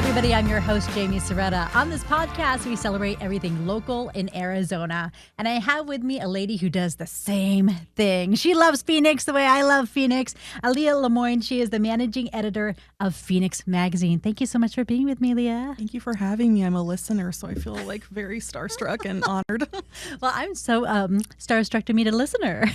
everybody. I'm your host, Jaime Cerreta. On this podcast, we celebrate everything local in Arizona. And I have with me a lady who does the same thing. She loves Phoenix the way I love Phoenix. Aaliyah Lemoine. She is the managing editor of Phoenix Magazine. Thank you so much for being with me, Leah. Thank you for having me. I'm a listener, so I feel like very starstruck and honored. Well, I'm so starstruck to meet a listener.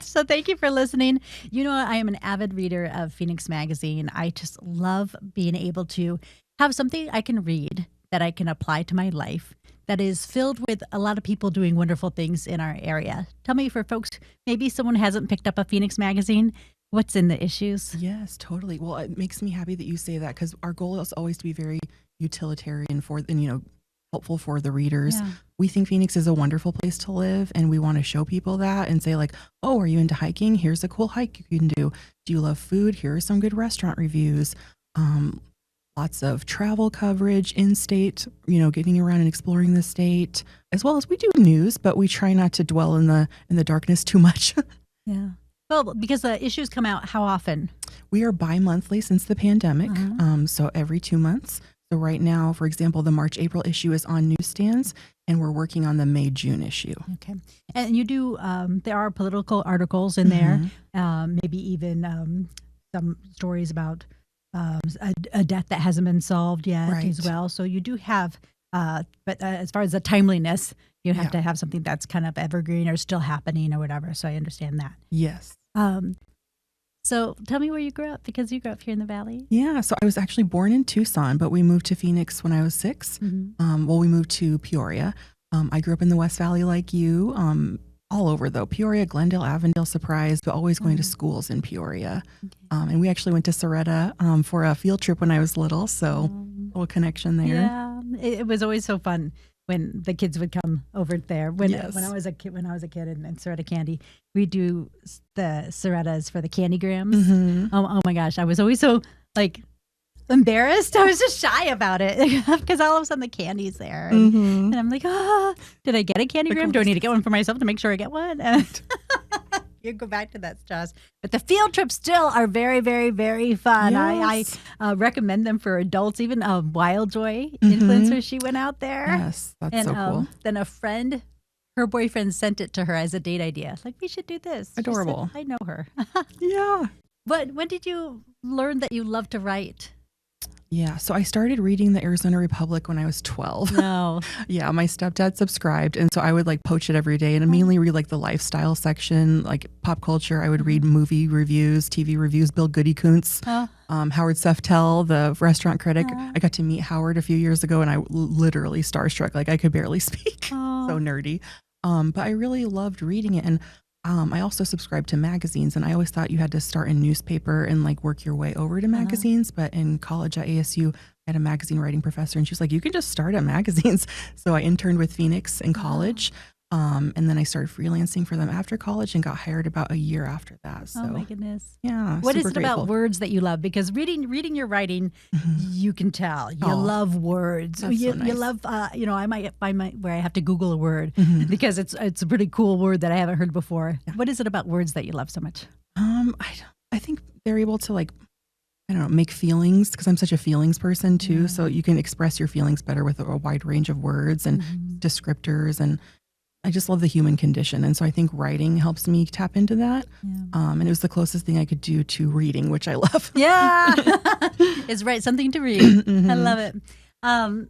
So thank you for listening. You know, I am an avid reader of Phoenix Magazine. I just love being able to have something I can read that I can apply to my life that is filled with a lot of people doing wonderful things in our area. Tell me, for folks, maybe someone hasn't picked up a Phoenix Magazine, what's in the issues? Yes, totally. Well, it makes me happy that you say that, because our goal is always to be very utilitarian and helpful for the readers. Yeah. We think Phoenix is a wonderful place to live, and we want to show people that and say, like, oh, are you into hiking? Here's a cool hike you can do. Do you love food? Here are some good restaurant reviews. Lots of travel coverage in state, getting around and exploring the state, as well as we do news, but we try not to dwell in the darkness too much. Yeah. Well, because the issues come out how often? We are bi-monthly since the pandemic, so every 2 months. So right now, for example, the March-April issue is on newsstands, and we're working on the May-June issue. Okay. And you do, there are political articles in there, maybe even some stories about a death that hasn't been solved yet as well. So you do have, but as far as the timeliness, you have to have something that's kind of evergreen or still happening or whatever. So I understand that. Yes. So tell me where you grew up, because you grew up here in the Valley. Yeah. So I was actually born in Tucson, but we moved to Phoenix when I was 6. We moved to Peoria. I grew up in the West Valley like you. All over, though. Peoria, Glendale, Avondale, Surprise, but always going to schools in Peoria. Okay. And we actually went to Cerreta for a field trip when I was little, so a little connection there. Yeah, it was always so fun when the kids would come over there. When I was a kid in Cerreta Candy, we do the Cerretas for the candygrams. Oh my gosh, I was always so embarrassed. I was just shy about it because all of a sudden the candy's there. And I'm like, did I get a candygram? Do I need to get one for myself to make sure I get one? And you go back to that, Josh. But the field trips still are very, very, very fun. Yes. I recommend them for adults. Even Wild Joy influencer, she went out there. Yes, that's so cool. Then a friend, her boyfriend sent it to her as a date idea. Like, we should do this. Adorable. Said, I know her. Yeah. But when did you learn that you love to write? Yeah, so I started reading the Arizona Republic when I was 12. No. Yeah, my stepdad subscribed, and so I would poach it every day, and mainly read the lifestyle section, like pop culture. I would read movie reviews, TV reviews, Bill Goody Kuntz, Howard Seftel, the restaurant critic. I got to meet Howard a few years ago, and I literally starstruck. I could barely speak. So nerdy. But I really loved reading it, and I also subscribed to magazines, and I always thought you had to start in newspaper and work your way over to magazines. But in college at ASU, I had a magazine writing professor, and she was like, you can just start at magazines. So I interned with Phoenix in college. And then I started freelancing for them after college and got hired about a year after that. So, oh my goodness. Yeah. What is it about words that you love? Because reading your writing, you can tell you love words. You love, I might find where I have to Google a word because it's a pretty cool word that I haven't heard before. Yeah. What is it about words that you love so much? I think they're able to make feelings, because I'm such a feelings person too. Yeah. So you can express your feelings better with a wide range of words and descriptors, and I just love the human condition. And so I think writing helps me tap into that. Yeah. And it was the closest thing I could do to reading, which I love. Yeah. It's right. Something to read. I love it.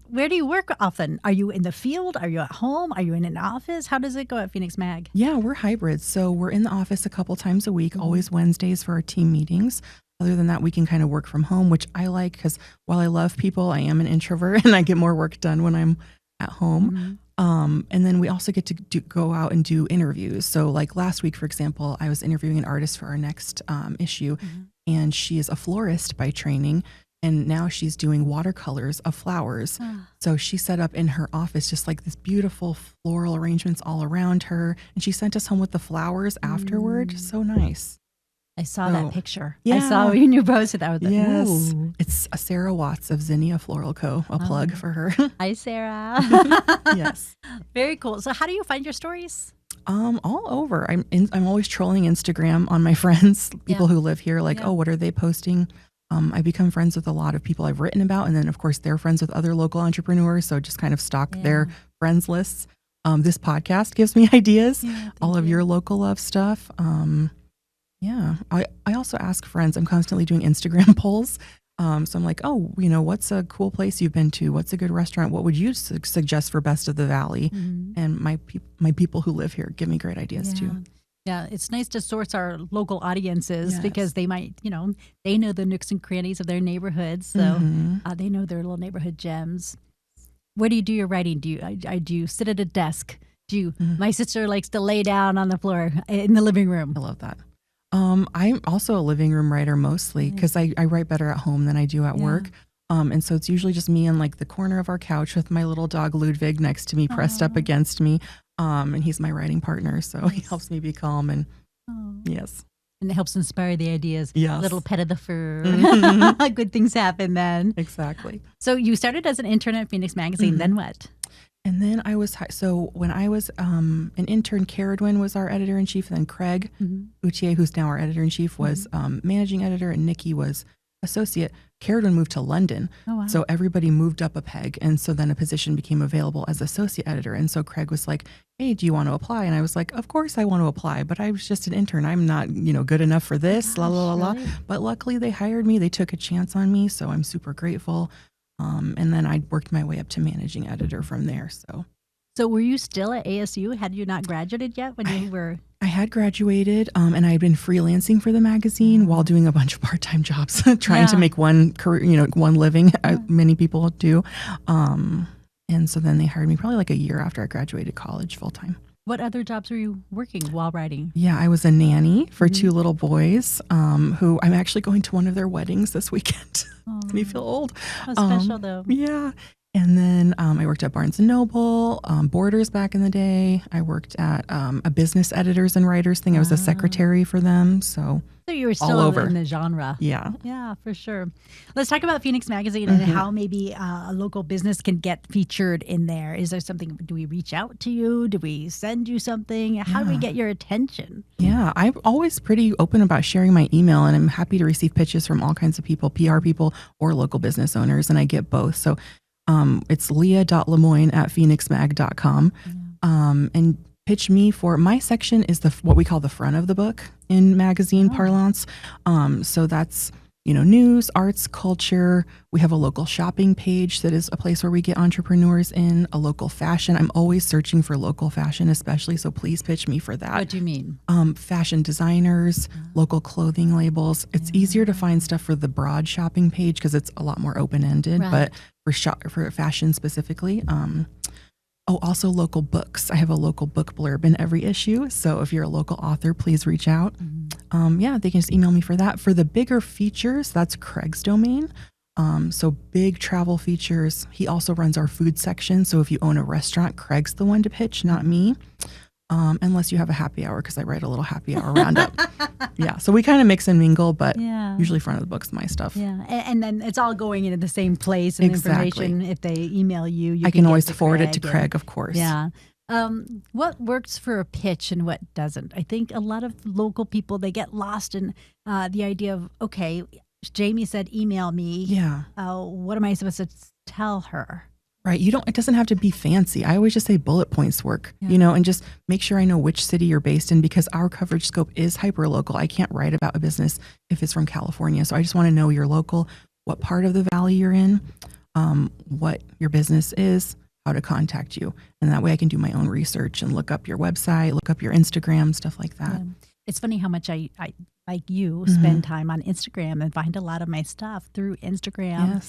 Where do you work often? Are you in the field? Are you at home? Are you in an office? How does it go at Phoenix Mag? Yeah, we're hybrids. So we're in the office a couple times a week, always Wednesdays for our team meetings. Other than that, we can kind of work from home, which I like, because while I love people, I am an introvert and I get more work done when I'm at home. And then we also get to go out and do interviews. So last week, for example, I was interviewing an artist for our next issue, and she is a florist by training. And now she's doing watercolors of flowers. So she set up in her office just this beautiful floral arrangements all around her. And she sent us home with the flowers afterward. So nice. I saw that picture. Yeah. I saw when you posted. I was like, yes. Ooh. It's Sarah Watts of Zinnia Floral Co. A plug for her. Hi, Sarah. Yes. Very cool. So how do you find your stories? All over. I'm always trolling Instagram on my friends, people who live here, oh, what are they posting? I become friends with a lot of people I've written about. And then, of course, they're friends with other local entrepreneurs. So just kind of stalk their friends lists. This podcast gives me ideas, all of your local love stuff. I also ask friends. I'm constantly doing Instagram polls. So I'm like, oh, what's a cool place you've been to? What's a good restaurant? What would you suggest for Best of the Valley? And my people who live here give me great ideas too. Yeah, it's nice to source our local audiences because they might, they know the nooks and crannies of their neighborhoods. So they know their little neighborhood gems. Where do you do your writing? Do you sit at a desk? My sister likes to lay down on the floor in the living room. I love that. I'm also a living room writer mostly because I write better at home than I do at work. And so it's usually just me in like the corner of our couch with my little dog Ludwig next to me, pressed up against me. And he's my writing partner. So he helps me be calm and yes. And it helps inspire the ideas. Yes. Little pet of the fur. Good things happen then. Exactly. So you started as an intern at Phoenix Magazine. Then what? And then when I was an intern, Caradwin was our editor-in-chief, and then Craig Outier, who's now our editor-in-chief, was managing editor, and Nikki was associate. Caradwin moved to London, so everybody moved up a peg, and so then a position became available as associate editor, and so Craig was like, hey, do you want to apply? And I was like, of course I want to apply, but I was just an intern. I'm not, good enough for this, Really? But luckily they hired me. They took a chance on me, so I'm super grateful. And then I worked my way up to managing editor from there. So were you still at ASU? Had you not graduated yet when you were? I had graduated, and I had been freelancing for the magazine while doing a bunch of part-time jobs, trying to make one career, one living. Many people do. And so then they hired me probably like a year after I graduated college full-time. What other jobs were you working while writing? Yeah, I was a nanny for two little boys who I'm actually going to one of their weddings this weekend. Makes me feel old. How special though. Yeah. And then I worked at Barnes & Noble, Borders back in the day. I worked at a business editors and writers thing. I was a secretary for them. So you were still all over in the genre. Yeah. Yeah, for sure. Let's talk about Phoenix Magazine and how maybe a local business can get featured in there. Is there something, do we reach out to you? Do we send you something? How do we get your attention? Yeah, I'm always pretty open about sharing my email, and I'm happy to receive pitches from all kinds of people, PR people or local business owners, and I get both. So it's leah.lemoine@phoenixmag.com. And pitch me for my section is what we call the front of the book in magazine parlance. So that's, news, arts, culture. We have a local shopping page that is a place where we get entrepreneurs in, a local fashion. I'm always searching for local fashion, especially. So please pitch me for that. What do you mean? Fashion designers, local clothing labels. It's easier to find stuff for the broad shopping page because it's a lot more open-ended, but for fashion specifically, also local books. I have a local book blurb in every issue. So if you're a local author, please reach out. They can just email me for that. For the bigger features, that's Craig's domain. So big travel features. He also runs our food section. So if you own a restaurant, Craig's the one to pitch, not me. Unless you have a happy hour, because I write a little happy hour roundup. So we kind of mix and mingle, but usually front of the book's my stuff. And then it's all going into the same place, and information, if they email you, I can always forward it to Craig, of course. What works for a pitch and what doesn't? I think a lot of local people, they get lost in the idea of, okay, Jamie said email me. What am I supposed to tell her? Right. It doesn't have to be fancy. I always just say bullet points work, and just make sure I know which city you're based in, because our coverage scope is hyper local. I can't write about a business if it's from California. So I just want to know your local, what part of the valley you're in, what your business is, how to contact you. And that way I can do my own research and look up your website, look up your Instagram, stuff like that. It's funny how much I like you, spend time on Instagram and find a lot of my stuff through Instagram.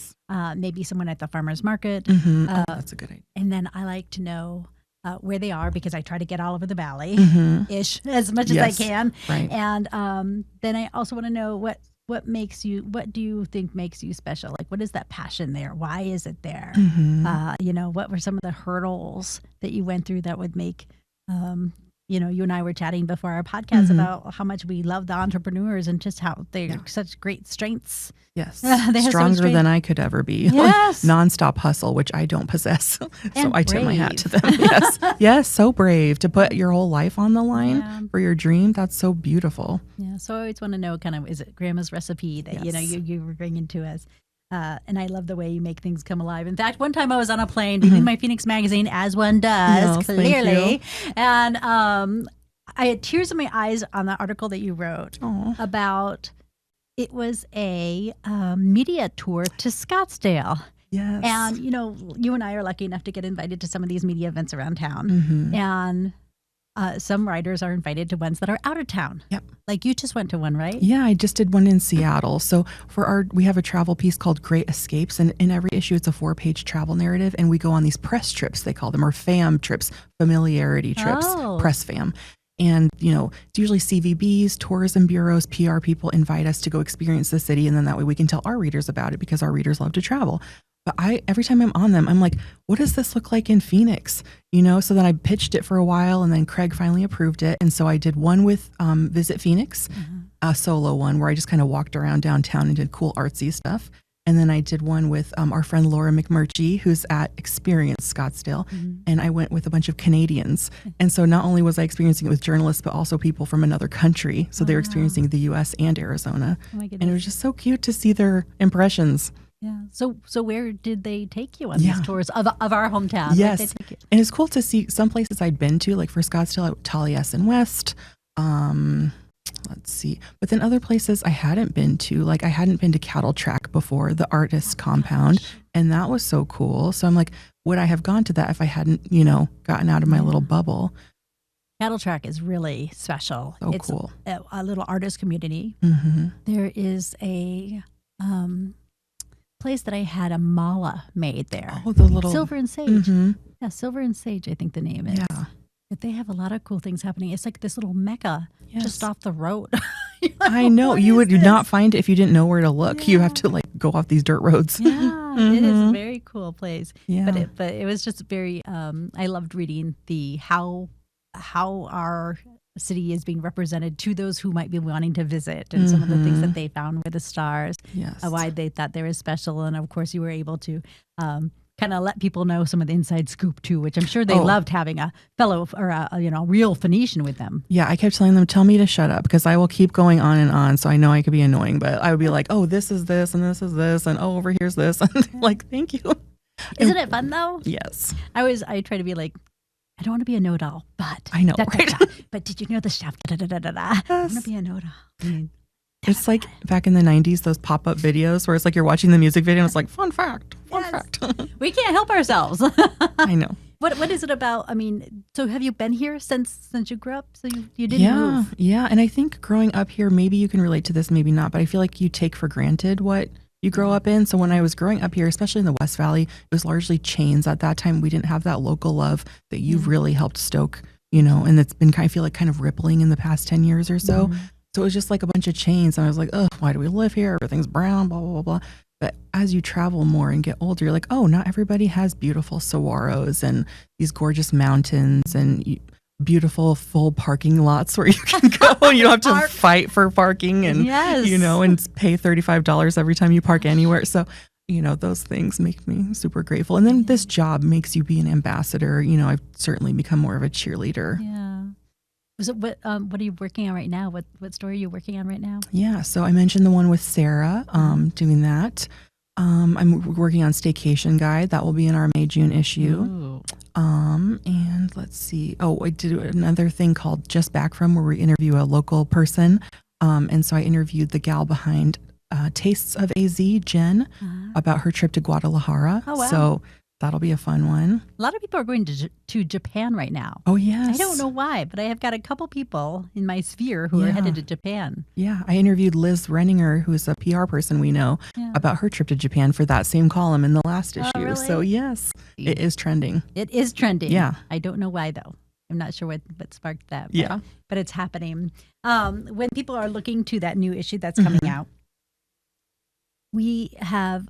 Maybe someone at the farmer's market. That's a good idea. And then I like to know where they are, because I try to get all over the valley ish as much as I can. Right. And then I also want to know what do you think makes you special? Like, what is that passion there? Why is it there? What were some of the hurdles that you went through that would make you know, you and I were chatting before our podcast about how much we love the entrepreneurs and just how they're such great strengths. Yes. They have Stronger than I could ever be. Yes. Nonstop hustle, which I don't possess. So And I tip my hat to them. Yes. Yes. So brave to put your whole life on the line for your dream. That's so beautiful. Yeah. So I always want to know kind of, is it grandma's recipe that, you know, you were bringing to us? And I love the way you make things come alive. In fact, one time I was on a plane reading my Phoenix magazine, as one does, clearly. And I had tears in my eyes on the article that you wrote about, it was a media tour to Scottsdale. Yes. And, you know, you and I are lucky enough to get invited to some of these media events around town. And some writers are invited to ones that are out of town. Yep. Like you just went to one, right? Yeah, I just did one in Seattle. So we have a travel piece called Great Escapes, and in every issue it's a 4-page travel narrative, and we go on these press trips, they call them, or fam trips, familiarity trips, press fam. And, you know, it's usually CVBs, tourism bureaus, PR people invite us to go experience the city, and then that way we can tell our readers about it because our readers love to travel. But every time I'm on them, I'm like, what does this look like in Phoenix? You know, so then I pitched it for a while, and then Craig finally approved it. And so I did one with Visit Phoenix, a solo one where I just kind of walked around downtown and did cool artsy stuff. And then I did one with our friend Laura McMurtry, who's at Experience Scottsdale. And I went with a bunch of Canadians. And so not only was I experiencing it with journalists, but also people from another country. So they were experiencing the U.S. and Arizona. Oh my goodness. And it was just so cute to see their impressions. Yeah. So where did they take you on these tours of our hometown? Yes. Where'd they take you? And it's cool to see some places I'd been to, like for Scottsdale, Taliesin West. Let's see. But then other places I hadn't been to, like I hadn't been to Cattle Track before, the artist compound. And that was so cool. So I'm like, would I have gone to that if I hadn't, you know, gotten out of my little bubble? Cattle Track is really special. So it's cool. a little artist community. There is a place that I had a mala made there. Oh, the little Silver and Sage. Yeah, Silver and Sage, I think the name is. Yeah. But they have a lot of cool things happening. It's like this little mecca just off the road. I know. You would not find it if you didn't know where to look. You have to like go off these dirt roads. Yeah, it is a very cool place. Yeah. But it was just very, I loved reading how our city is being represented to those who might be wanting to visit, and some of the things that they found were the stars, why they thought they were special. And of course you were able to kind of let people know some of the inside scoop too, which I'm sure they loved having a fellow or a real Phoenician with them. Yeah, I kept telling them, tell me to shut up because I will keep going on and on. So I know I could be annoying, but I would be like, oh, this is this and this is this, and oh, over here's this. And like, thank you. Isn't it fun though? Yes. I try to be like, I don't want to be a know-it-all, but I know, right? But did you know the chef? I want to be a know-it-all. I mean, it's like back in the 90s, those pop-up videos where it's like you're watching the music video and it's like, fun fact. We can't help ourselves. I know. What is it about? I mean, so have you been here since you grew up? So you didn't move? Yeah. And I think growing up here, maybe you can relate to this, maybe not, but I feel like you take for granted what you grow up in. So when I was growing up here, especially in the West Valley, it was largely chains. At that time, we didn't have that local love that you've really helped stoke, you know, and it's been I feel like kind of rippling in the past 10 years or so. So it was just like a bunch of chains. And I was like, oh, why do we live here? Everything's brown, blah, blah, blah, blah. But as you travel more and get older, you're like, oh, not everybody has beautiful saguaros and these gorgeous mountains and beautiful full parking lots where you can go and you don't have to fight for parking and, you know, and pay $35 every time you park anywhere. So, you know, those things make me super grateful. And then this job makes you be an ambassador. You know, I've certainly become more of a cheerleader. Yeah. So what are you working on right now? What story are you working on right now? Yeah, so I mentioned the one with Sarah, doing that. I'm working on Staycation Guide. That will be in our May-June issue. And let's see. Oh, I did another thing called Just Back From, where we interview a local person. And so I interviewed the gal behind Tastes of AZ, Jen, about her trip to Guadalajara. Oh, wow. So that'll be a fun one. A lot of people are going to Japan right now. Oh, yes. I don't know why, but I have got a couple people in my sphere who are headed to Japan. Yeah. I interviewed Liz Renninger, who is a PR person we know, about her trip to Japan for that same column in the last issue. Really? So, yes, it is trending. It is trending. Yeah. I don't know why, though. I'm not sure what sparked that. But, but it's happening. When people are looking to that new issue that's coming out, we have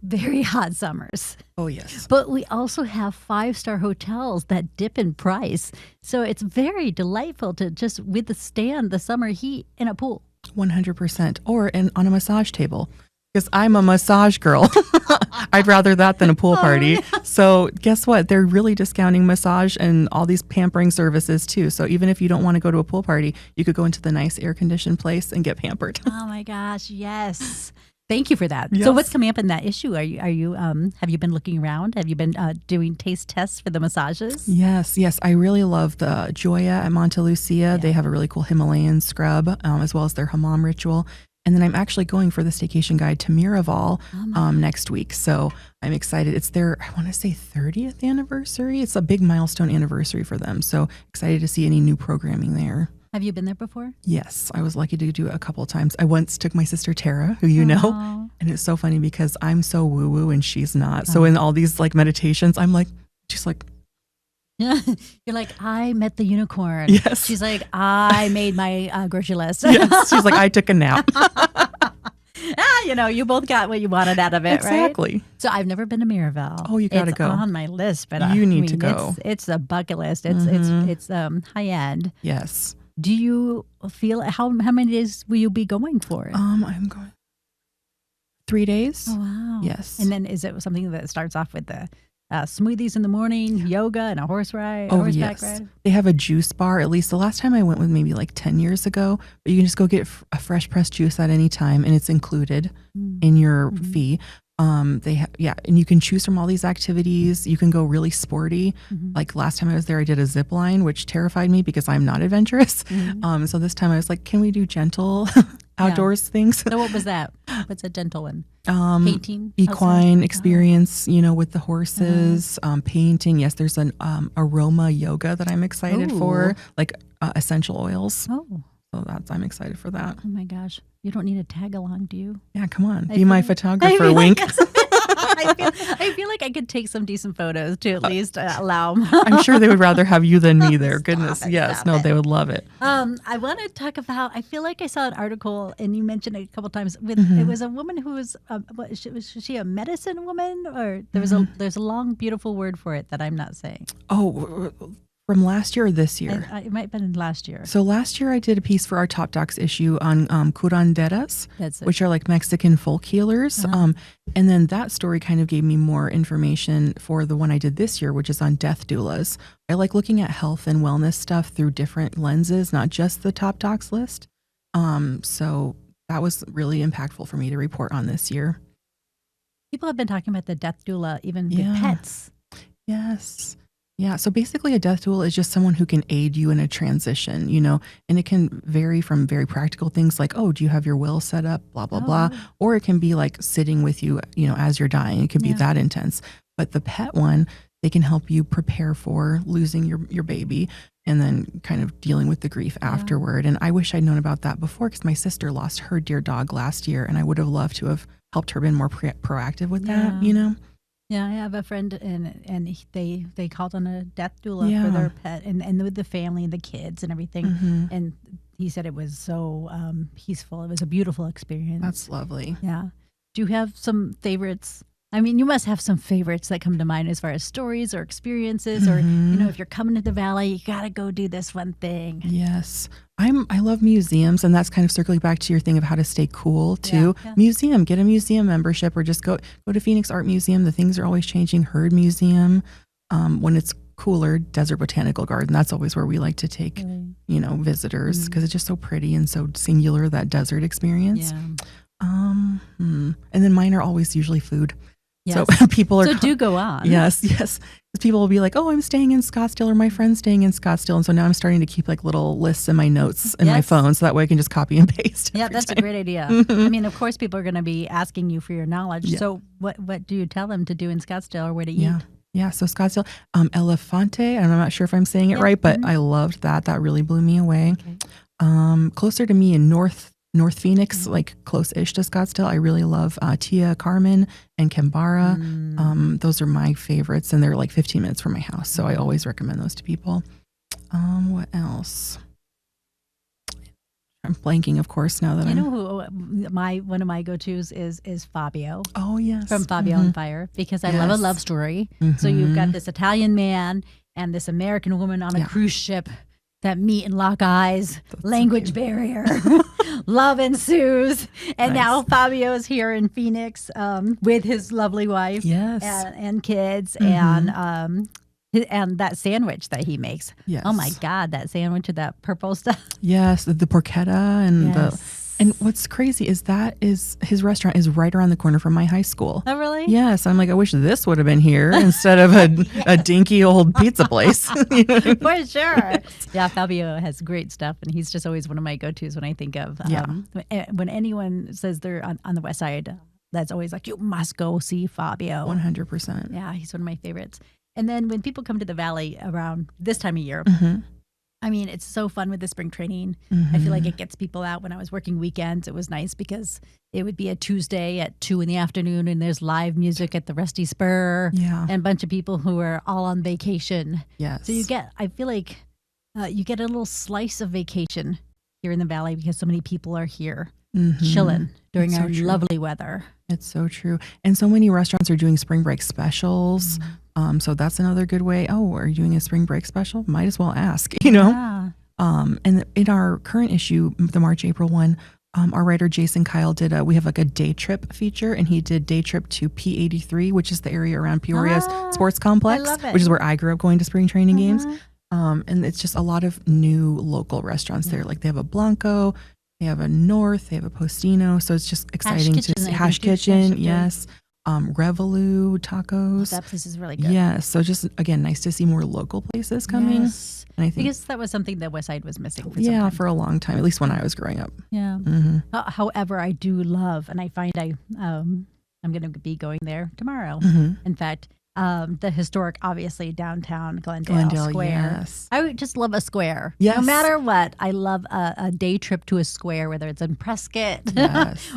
very hot summers. Oh, yes. But we also have 5-star hotels that dip in price. So it's very delightful to just withstand the summer heat in a pool. 100%. Or on a massage table. Because I'm a massage girl. I'd rather that than a pool party. So guess what? They're really discounting massage and all these pampering services too. So even if you don't want to go to a pool party, you could go into the nice air-conditioned place and get pampered. Oh my gosh, yes. Thank you for that. Yes. So what's coming up in that issue? Have you been looking around? Have you been doing taste tests for the massages? Yes. I really love the Joya at Monte Lucia. Yeah. They have a really cool Himalayan scrub, as well as their hammam ritual. And then I'm actually going for the staycation guide to Miraval next week. So I'm excited. It's their, I want to say 30th anniversary. It's a big milestone anniversary for them. So excited to see any new programming there. Have you been there before? Yes. I was lucky to do it a couple of times. I once took my sister Tara, who you know, and it's so funny because I'm so woo-woo and she's not. So in all these like meditations, I'm like, she's like, you're like, I met the unicorn. Yes. She's like, I made my grocery list. Yes. She's like, I took a nap. You both got what you wanted out of it, exactly. Right? So I've never been to Miraval. Oh, you got to go. It's on my list, but you need to go. It's a bucket list. It's high end. Yes. Do you feel how many days will you be going for? I'm going 3 days. Oh wow. Yes. And then is it something that starts off with the smoothies in the morning, yoga, and a horseback ride? They have a juice bar. At least the last time I went was maybe like 10 years ago. But you can just go get a fresh pressed juice at any time, and it's included in your fee. And you can choose from all these activities. You can go really sporty. Like last time I was there, I did a zip line, which terrified me because I'm not adventurous. So this time I was like, can we do gentle outdoors things? So what was that? What's a gentle one? Painting? Equine experience, with the horses, painting. Yes, there's an aroma yoga that I'm excited for, like essential oils. Oh. So I'm excited for that. Oh my gosh. You don't need a tag along, do you? Yeah, come on. Be my photographer, wink. I feel like I could take some decent photos to at least allow them. I'm sure they would rather have you than me there. Goodness. Yes. No, they would love it. I want to talk about, I feel like I saw an article and you mentioned it a couple times it was a woman who was was she a medicine woman, or there's a long beautiful word for it that I'm not saying. Oh, from last year or this year? It might have been last year. So last year I did a piece for our Top Docs issue on curanderas, which are like Mexican folk healers. And then that story kind of gave me more information for the one I did this year, which is on death doulas. I like looking at health and wellness stuff through different lenses, not just the Top Docs list. So that was really impactful for me to report on this year. People have been talking about the death doula, even with pets. Yes. Yeah. So basically a death doula is just someone who can aid you in a transition, and it can vary from very practical things like, oh, do you have your will set up, blah, blah, blah. Or it can be like sitting with you, as you're dying. It could be that intense. But the pet one, they can help you prepare for losing your baby and then kind of dealing with the grief afterward. And I wish I'd known about that before because my sister lost her dear dog last year and I would have loved to have helped her been more proactive with that, Yeah, I have a friend, and they called on a death doula for their pet, and with the family and the kids and everything. And he said it was so peaceful. It was a beautiful experience. That's lovely. Yeah. Do you have some favorites? I mean, you must have some favorites that come to mind as far as stories or experiences, or if you're coming to the valley, you got to go do this one thing. Yes. I love museums, and that's kind of circling back to your thing of how to stay cool too. Museum, get a museum membership, or just go to Phoenix Art Museum. The things are always changing. Herd Museum. When it's cooler, Desert Botanical Garden. That's always where we like to take, visitors because it's just so pretty and so singular, that desert experience. Yeah. And then mine are always usually food. Yes. So people are. So do go on. Yes. People will be like, "Oh, I'm staying in Scottsdale," or "My friend's staying in Scottsdale," and so now I'm starting to keep like little lists in my notes in my phone, so that way I can just copy and paste. Yeah, that's a great idea. I mean, of course, people are going to be asking you for your knowledge. Yeah. So, what do you tell them to do in Scottsdale, or where to eat? Yeah. So Scottsdale, Elefante, and I'm not sure if I'm saying it right, but I loved that. That really blew me away. Okay. Closer to me in North Phoenix, like close-ish to Scottsdale, I really love Tia Carmen and Kembara. Those are my favorites, and they're like 15 minutes from my house, so I always recommend those to people. What else? I'm blanking, of course, now that you know who one of my go-tos is Fabio. Oh, yes. From Fabio on Fire, because I love a love story. So you've got this Italian man and this American woman on a cruise ship that meet and lock eyes, language barrier, love ensues. And now Fabio's here in Phoenix with his lovely wife and kids and that sandwich that he makes. Yes. Oh my God, that sandwich with that purple stuff. Yes, the porchetta and what's crazy is his restaurant is right around the corner from my high school. Oh, really? Yes. I'm like, I wish this would have been here instead of a dinky old pizza place. For sure. Yeah, Fabio has great stuff, and he's just always one of my go-tos when I think of when anyone says they're on the west side, that's always like, you must go see Fabio. 100%. Yeah, he's one of my favorites. And then when people come to the Valley around this time of year, I mean, it's so fun with the spring training. I feel like it gets people out. When I was working weekends, it was nice because it would be a Tuesday at 2 p.m. and there's live music at the Rusty Spur and a bunch of people who are all on vacation. Yes. So I feel like you get a little slice of vacation here in the Valley because so many people are here chilling during our lovely weather. It's so true. And so many restaurants are doing spring break specials. So that's another good way. Oh, are you doing a spring break special? Might as well ask, Yeah. And in our current issue, the March, April one, our writer Jason Kyle we have like a day trip feature, and he did day trip to P83, which is the area around Peoria's sports complex, which is where I grew up going to spring training games. And it's just a lot of new local restaurants there. Like they have a Blanco, they have a North, they have a Postino. So it's just exciting to see. Hash Kitchen, yes. Revolue tacos. That place is really good. Yeah, so just again, nice to see more local places coming. Yes. And I think because that was something that West Side was missing for some time. For a long time, at least when I was growing up. Yeah. However, I do love, and I find I'm going to be going there tomorrow. In fact, the historic, obviously, downtown Glendale Square. Yes. I would just love a square. Yes. No matter what, I love a day trip to a square, whether it's in Prescott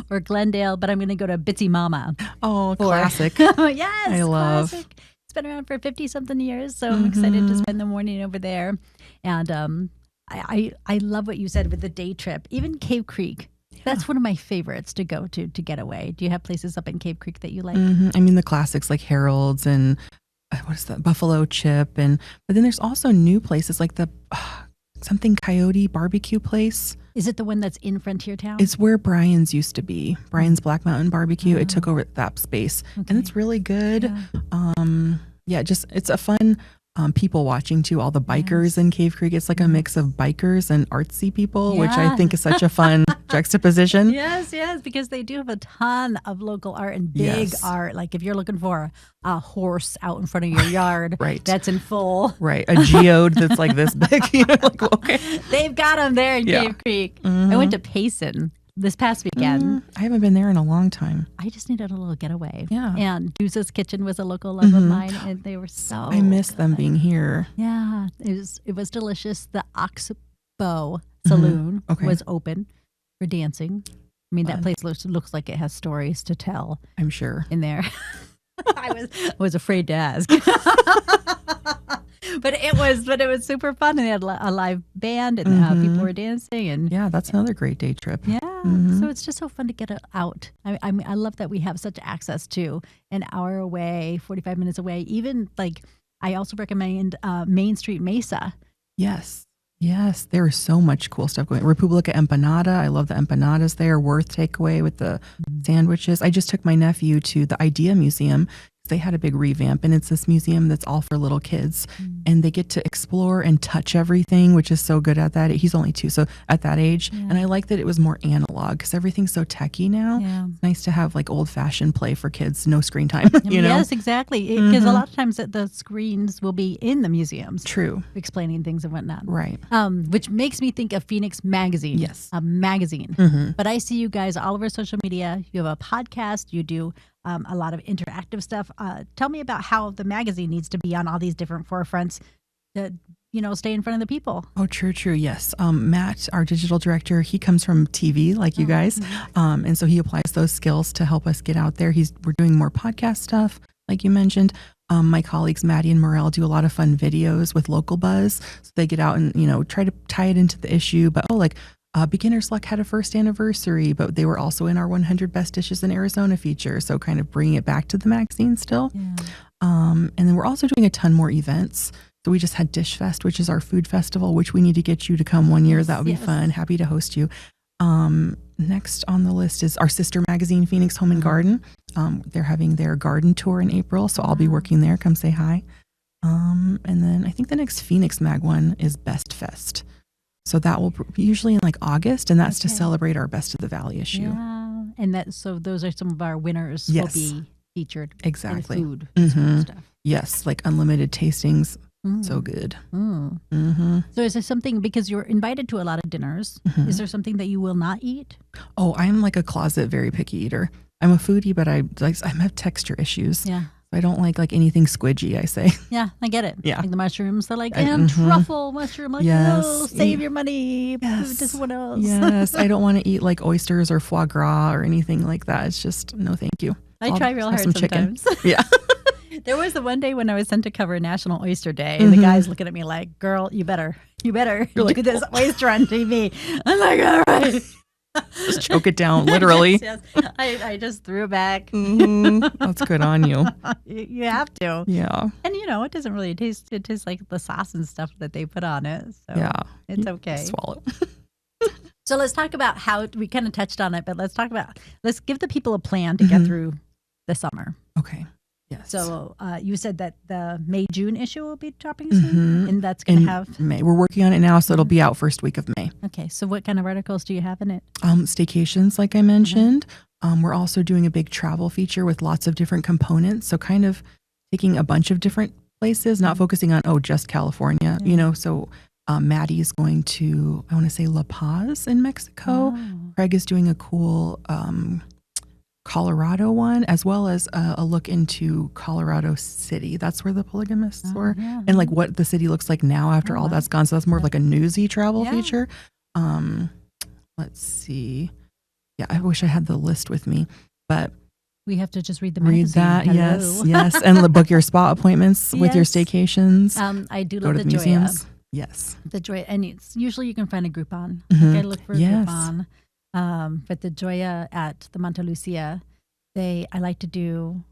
or Glendale, but I'm going to go to Bitsy Mama. Oh, classic. Yes, I love. Classic. It's been around for 50-something years, so I'm excited to spend the morning over there. And I love what you said with the day trip. Even Cave Creek. That's one of my favorites to go to get away. Do you have places up in Cave Creek that you like? I mean, the classics like Harold's and what is that, Buffalo Chip, but then there's also new places like the something Coyote barbecue place. Is it the one that's in Frontier Town? It's where Brian's used to be. Brian's Black Mountain Barbecue. It took over that space, and it's really good. It's a fun. People watching too, all the bikers in Cave Creek. It's like a mix of bikers and artsy people, which I think is such a fun juxtaposition. Yes, because they do have a ton of local art and big art. Like if you're looking for a horse out in front of your yard, that's in full. Right, a geode that's like this big. They've got them there in Cave Creek. I went to Payson this past weekend. I haven't been there in a long time. I just needed a little getaway. Yeah. And Deuce's Kitchen was a local love of mine, and they were so I miss them being here. Yeah. It was delicious. The Oxbow Saloon was open for dancing. I mean, that place looks like it has stories to tell. I'm sure. In there. I was afraid to ask. But it was super fun, and they had a live band, and people were dancing, and that's another great day trip. Yeah, so it's just so fun to get out. I mean, I love that we have such access to an hour away, 45 minutes away. Even like, I also recommend Main Street Mesa. Yes, there is so much cool stuff going. Republica Empanada, I love the empanadas there. Worth Takeaway with the sandwiches. I just took my nephew to the Idea Museum. They had a big revamp, and it's this museum that's all for little kids, and they get to explore and touch everything, which is so good at that. He's only 2, so at that age. And I like that it was more analog because everything's so techy now. It's nice to have like old fashioned play for kids, no screen time. You know? Yes, exactly. Because a lot of times the screens will be in the museums. True. Explaining things and whatnot. Right. Which makes me think of Phoenix Magazine. Yes. A magazine. But I see you guys all over social media. You have a podcast. You do a lot of interactive stuff. Tell me about how the magazine needs to be on all these different forefronts to, stay in front of the people. Oh, true. Yes. Matt, our digital director, he comes from TV like you guys. And so he applies those skills to help us get out there. We're doing more podcast stuff, like you mentioned. My colleagues, Maddie and Morel, do a lot of fun videos with Local Buzz. So they get out and, try to tie it into the issue. But Beginner's Luck had a first anniversary, but they were also in our 100 Best Dishes in Arizona feature. So kind of bringing it back to the magazine still. Yeah. And then we're also doing a ton more events. So we just had Dish Fest, which is our food festival, which we need to get you to come one year. That would be fun. Happy to host you. Next on the list is our sister magazine, Phoenix Home and Garden. They're having their garden tour in April. So I'll be working there. Come say hi. And then I think the next Phoenix Mag one is Best Fest. So that will usually in like August, and that's to celebrate our Best of the Valley issue. Yeah, and so those are some of our winners will be featured. Exactly. In food sort of stuff. Yes, like unlimited tastings. So good. So is there something, because you're invited to a lot of dinners, is there something that you will not eat? Oh, I'm like a closet very picky eater. I'm a foodie, but I have texture issues. Yeah. I don't like anything squidgy, I say. Yeah, I get it. Yeah. Like the mushrooms, they're like, and truffle mushroom. Like, no, save your money. Yes. Just what else? Yes, I don't want to eat like oysters or foie gras or anything like that. It's just, no, thank you. I try real hard sometimes. Chicken. Yeah. There was the one day when I was sent to cover National Oyster Day, and the guy's looking at me like, girl, you better do this oyster on TV. I'm like, all right. Just choke it down, literally. Yes. I just threw it back. That's good on you. You have to. Yeah. And it doesn't really taste, it tastes like the sauce and stuff that they put on it. So yeah. It's okay. Swallow. So let's talk about how, we kind of touched on it, but let's give the people a plan to get through the summer. Okay. Yes. So you said that the May-June issue will be dropping soon, and that's going to have May. We're working on it now, so it'll be out first week of May. Okay. So what kind of articles do you have in it? Staycations, like I mentioned. We're also doing a big travel feature with lots of different components. So kind of taking a bunch of different places, not focusing on just California. So Maddie's going to, I want to say La Paz in Mexico. Craig is doing a cool Colorado one, as well as a look into Colorado City. That's where the polygamists were, and like what the city looks like now after all that's gone. So that's more of like a newsy travel feature. Let's see. Yeah, I wish I had the list with me, but we have to just read the magazine. Read that, yes, and book your spa appointments with your staycations. I do Go love to the museums. Joya. Yes, the Joya, and usually you can find a Groupon. I look for a Groupon. But the Joya at the Monte Lucia, I like to do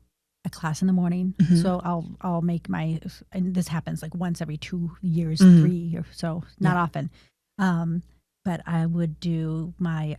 a class in the morning. So I'll make and this happens like once every 2 years, 3 or so, not often. But I would do my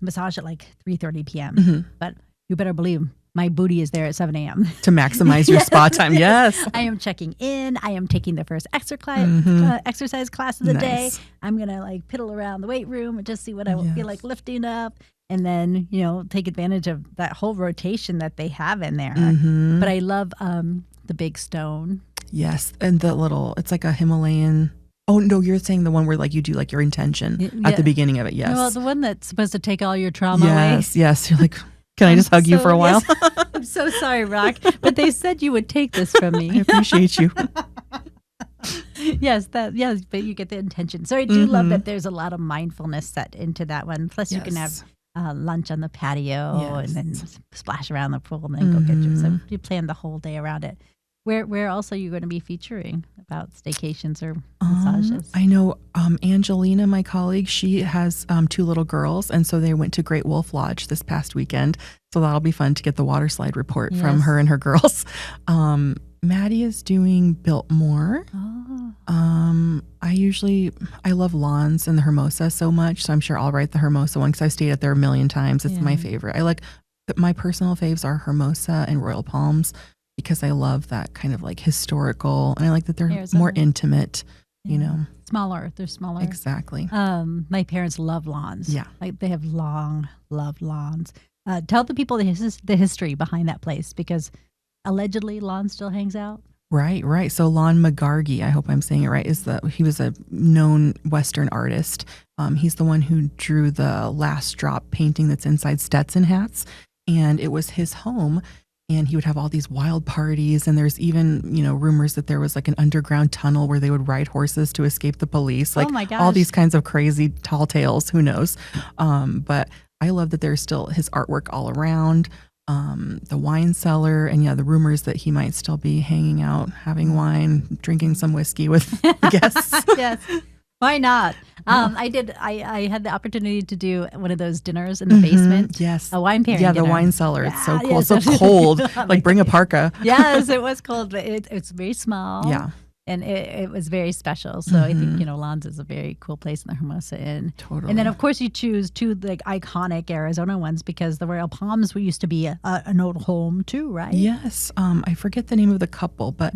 massage at like 3:30 p.m. But you better believe my booty is there at 7 a.m. to maximize your spa time. Yes. I am checking in. I am taking the first exercise class of the day. I'm going to piddle around the weight room and just see what I feel like lifting up. And then, take advantage of that whole rotation that they have in there. But I love the big stone. Yes. And the it's like a Himalayan. Oh, no, you're saying the one where you do your intention at the beginning of it. Yes. Well, the one that's supposed to take all your trauma away. Yes. You're like, can I just hug you for a while? Yes. I'm so sorry, Rock, but they said you would take this from me. I appreciate you. Yes, but you get the intention. So I do love that there's a lot of mindfulness set into that one. Plus you can have lunch on the patio and then splash around the pool and then go get you. So you plan the whole day around it. Where else are you going to be featuring about staycations or massages? I know Angelina, my colleague, she has 2 little girls, and so they went to Great Wolf Lodge this past weekend. So that'll be fun to get the water slide report from her and her girls. Maddie is doing Biltmore. I love lawns and the Hermosa so much, so I'm sure I'll write the Hermosa one because I've stayed at there a million times. It's my favorite. My personal faves are Hermosa and Royal Palms, because I love that kind of historical, and I like that they're more intimate, Smaller. They're smaller. Exactly. My parents love lawns. Yeah. They have loved lawns. Tell the people the history behind that place, because allegedly Lon still hangs out. Right. So Lon McGargy, I hope I'm saying it right, he was a known Western artist. He's the one who drew the Last Drop painting that's inside Stetson hats, and it was his home. And he would have all these wild parties. And there's even, rumors that there was an underground tunnel where they would ride horses to escape the police. Oh my gosh. All these kinds of crazy tall tales. Who knows? But I love that there's still his artwork all around. The wine cellar. And the rumors that he might still be hanging out, having wine, drinking some whiskey with guests. Yes. Why not? I had the opportunity to do one of those dinners in the basement. Yes. A wine pairing Yeah, dinner. the wine cellar. It's so cool. Yeah, It's so cold. Like bring a parka. Yes, it was cold, but it's very small. Yeah. And it was very special. So I think, Lons is a very cool place in the Hermosa Inn. Totally. And then, of course, you choose two like iconic Arizona ones because the Royal Palms used to be an old home too, right? Yes. I forget the name of the couple, but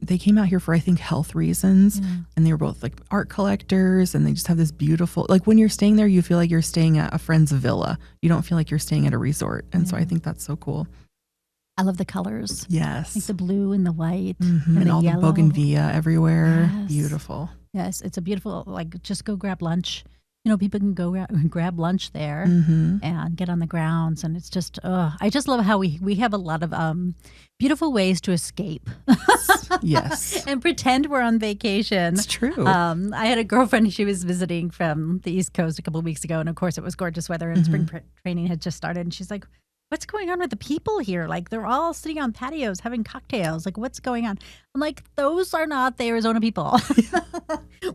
they came out here for, I think, health reasons. Yeah. And they were both like art collectors. And they just have this beautiful, like when you're staying there, you feel like you're staying at a friend's villa. You don't feel like you're staying at a resort. And so I think that's so cool. I love the colors. Yes. Like the blue and the white. And all yellow. the bougainvillea everywhere. Yes. Beautiful. Yes, it's a beautiful, like just go grab lunch. People can go grab lunch there and get on the grounds. And it's just, I just love how we have a lot of beautiful ways to escape. Yes. And pretend we're on vacation. It's true. I had a girlfriend, she was visiting from the East Coast a couple of weeks ago. And of course, it was gorgeous weather and spring training had just started. And she's like, what's going on with the people here? Like, they're all sitting on patios having cocktails. Like, what's going on? I'm like, those are not the Arizona people.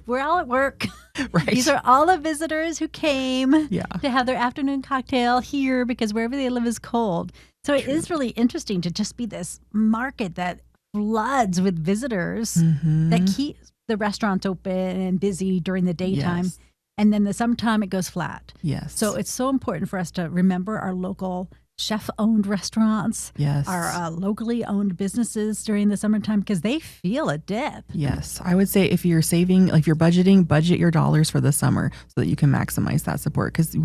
We're all at work. Right. These are all the visitors who came to have their afternoon cocktail here because wherever they live is cold. So it is really interesting to just be this market that floods with visitors that keep the restaurants open and busy during the daytime. Yes. And then the summertime, it goes flat. Yes. So it's so important for us to remember our local chef-owned restaurants, our locally owned businesses during the summertime because they feel a dip. Yes. I would say if you're saving, like if you're budgeting, budget your dollars for the summer so that you can maximize that support because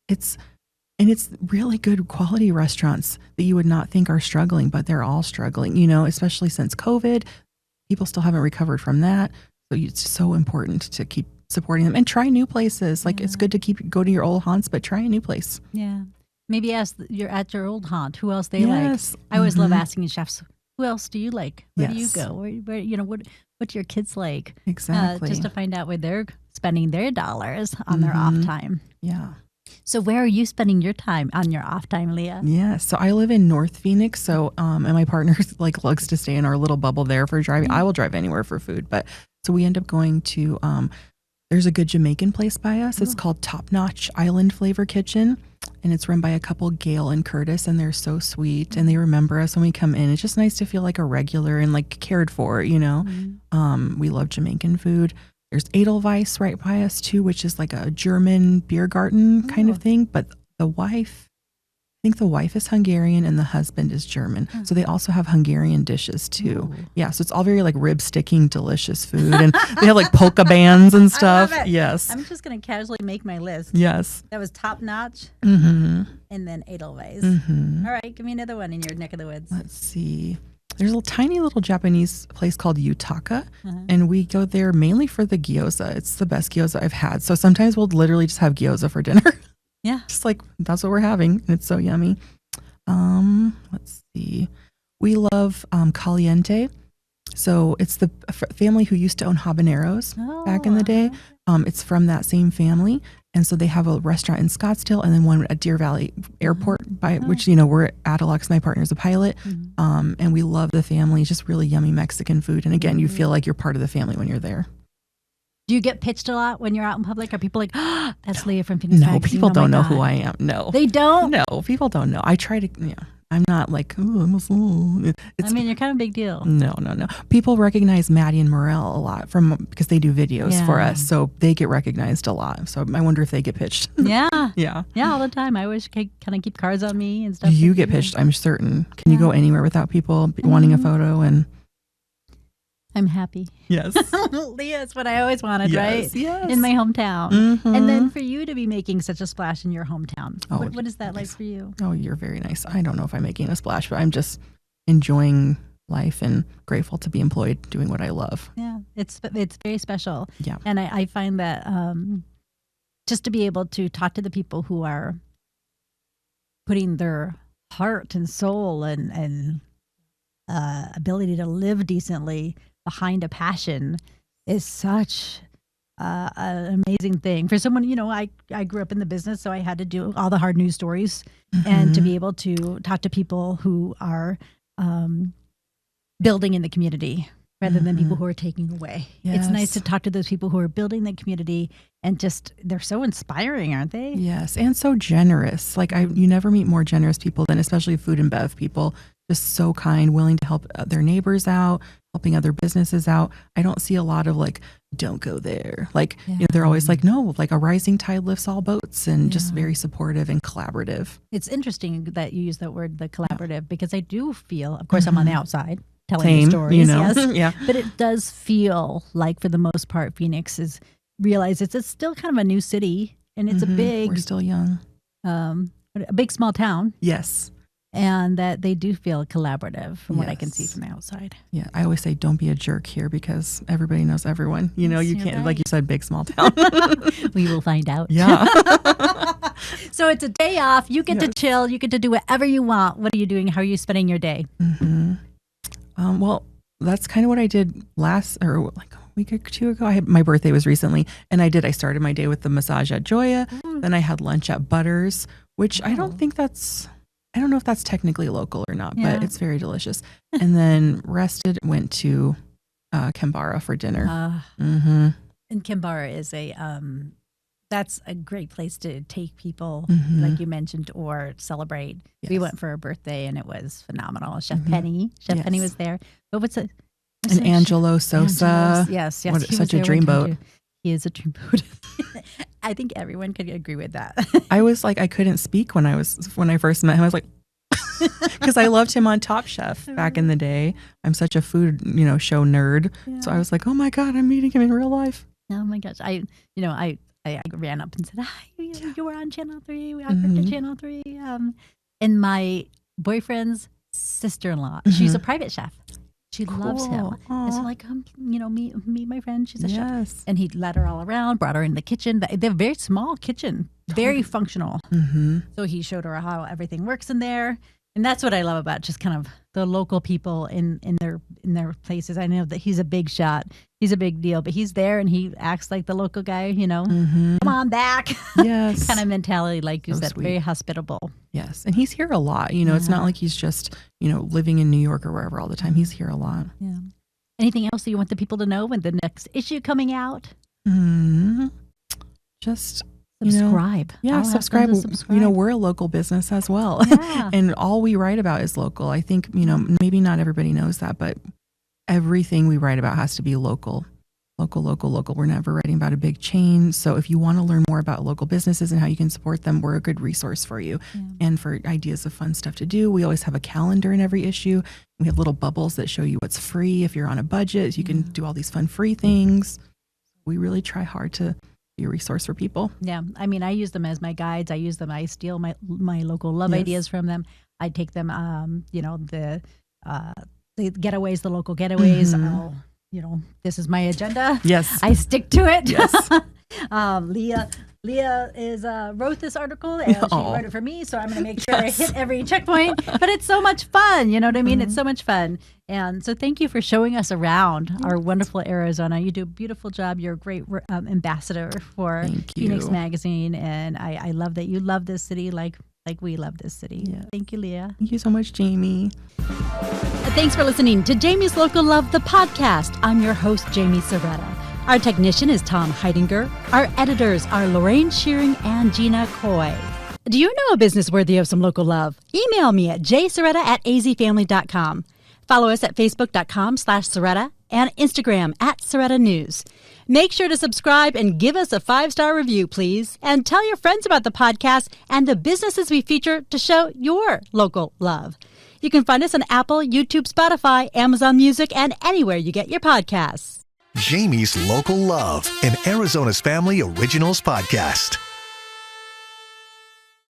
it's really good quality restaurants that you would not think are struggling, but they're all struggling, especially since COVID. People still haven't recovered from that. So it's so important to keep supporting them and try new places. Like it's good to go to your old haunts, but try a new place. Yeah. Maybe you're at your old haunt, who else they like. I always love asking chefs, who else do you like? Where do you go? Where what do your kids like? Exactly. Just to find out where they're spending their dollars on their off time. Yeah. So where are you spending your time on your off time, Leah? Yeah. So I live in North Phoenix. So, and my partner likes to stay in our little bubble there for driving. I will drive anywhere for food. But so we end up going to, there's a good Jamaican place by us. It's called Top Notch Island Flavor Kitchen. And it's run by a couple, Gail and Curtis, and they're so sweet. And they remember us when we come in. It's just nice to feel like a regular and like cared for, We love Jamaican food. There's Edelweiss right by us too, which is like a German beer garden kind of thing. But I think the wife is Hungarian and the husband is German. So they also have Hungarian dishes too. Ooh. Yeah. So it's all very like rib sticking, delicious food. And they have like polka bands and stuff. I love it. Yes. I'm just going to casually make my list. Yes. That was Top Notch. And then Edelweiss. All right. Give me another one in your neck of the woods. Let's see. There's a tiny little Japanese place called Yutaka, and we go there mainly for the gyoza. It's the best gyoza I've had. So sometimes we'll literally just have gyoza for dinner. Yeah. Just like, that's what we're having, and it's so yummy. Let's see. We love Caliente. So it's the family who used to own habaneros back in the day. It's from that same family. And so they have a restaurant in Scottsdale and then one at Deer Valley Airport, which, we're at Alex, my partner's a pilot. And we love the family. It's just really yummy Mexican food. And again, you feel like you're part of the family when you're there. Do you get pitched a lot when you're out in public? Are people like, that's Leah from Phoenix No, Magazine? people don't know who I am. No. They don't? No, people don't know. I try to, I'm not like, you're kind of a big deal. No. People recognize Maddie and Morel a lot because they do videos for us. So they get recognized a lot. So I wonder if they get pitched. Yeah. Yeah, all the time. I always kind of keep cards on me and stuff. You get pitched, I'm certain. Can you go anywhere without people wanting a photo? And I'm happy. Yes. Leah is what I always wanted, right? Yes. In my hometown. And then for you to be making such a splash in your hometown. What is that like for you? Oh, you're very nice. I don't know if I'm making a splash, but I'm just enjoying life and grateful to be employed doing what I love. Yeah, it's very special. Yeah. And I find that just to be able to talk to the people who are putting their heart and soul and ability to live decently behind a passion is such an amazing thing for someone. I grew up in the business, so I had to do all the hard news stories and to be able to talk to people who are building in the community rather than people who are taking away. Yes. It's nice to talk to those people who are building the community and just, they're so inspiring, aren't they? Yes, and so generous. Like you never meet more generous people than especially food and bev people. Just so kind, willing to help their neighbors out, helping other businesses out. I don't see a lot of like, don't go there. Like, they're always like, no, like a rising tide lifts all boats, and just very supportive and collaborative. It's interesting that you use that word, the collaborative, because I do feel, of course, I'm on the outside telling Same, the stories, yes. Yeah. But it does feel like, for the most part, Phoenix is realizes it's still kind of a new city, and it's We're still young. A big small town. Yes. And that they do feel collaborative from what I can see from the outside. Yeah, I always say don't be a jerk here, because everybody knows everyone. You know, you can't, right. like you said, big small town. We will find out. Yeah. So it's a day off. You get to chill. You get to do whatever you want. What are you doing? How are you spending your day? Well, that's kind of what I did like a week or two ago. My birthday was recently, and I started my day with the massage at Joya. Then I had lunch at Butters, which I don't know if that's technically local or not, but it's very delicious. And then rested, went to Kembara for dinner. And Kembara is that's a great place to take people, like you mentioned, or celebrate. Yes. We went for a birthday, and it was phenomenal. Chef Penny was there. But what's it? And Angelo Sosa. Yes. Such a dreamboat. He is a dreamboat. I think everyone could agree with that. I was like, I couldn't speak when I first met him. I was like, because I loved him on Top Chef back in the day. I'm such a food, show nerd. Yeah. So I was like, oh my God, I'm meeting him in real life. Oh my gosh. I ran up and said, hi, you were on Channel 3. I worked at Channel 3. And my boyfriend's sister-in-law, she's a private chef. She loves him. And so like, meet my friend. She's a chef. And he led her all around, brought her in the kitchen. They have a very small kitchen, very functional. So he showed her how everything works in there. And that's what I love about just kind of the local people in their places. I know that he's a big shot. He's a big deal, but he's there and he acts like the local guy, come on back. Yes. Kind of mentality, like you said, sweet. Very hospitable. Yes. And he's here a lot. It's not like he's just, living in New York or wherever all the time. He's here a lot. Yeah. Anything else that you want the people to know when the next issue coming out? Just subscribe. Subscribe. We're a local business as well. Yeah. And all we write about is local. I think, maybe not everybody knows that, but everything we write about has to be local. Local. We're never writing about a big chain. So if you want to learn more about local businesses and how you can support them, we're a good resource for you. Yeah. And for ideas of fun stuff to do, we always have a calendar in every issue. We have little bubbles that show you what's free. If you're on a budget, you can do all these fun free things. We really try hard to be a resource for people. Yeah. I mean, I use them as my guides. I steal my local love ideas from them. I take them, the getaways, the local getaways. This is my agenda. Yes. I stick to it. Yes. Leah is wrote this article, and she wrote it for me, so I'm going to make sure I hit every checkpoint. But it's so much fun. You know what I mean? It's so much fun. And so thank you for showing us around our wonderful Arizona. You do a beautiful job. You're a great ambassador for Phoenix Magazine, and I love that you love this city like we love this city. Yeah. Thank you, Leah. Thank you so much, Jamie. Thanks for listening to Jamie's Local Love, the podcast. I'm your host, Jaime Cerreta. Our technician is Tom Heidinger. Our editors are Lorraine Shearing and Gina Coy. Do you know a business worthy of some local love? Email me at jcerreta@azfamily.com. Follow us at facebook.com/Cerreta and Instagram @Cerreta News. Make sure to subscribe and give us a 5-star review, please. And tell your friends about the podcast and the businesses we feature to show your local love. You can find us on Apple, YouTube, Spotify, Amazon Music, and anywhere you get your podcasts. Jamie's Local Love, an Arizona's Family Originals podcast.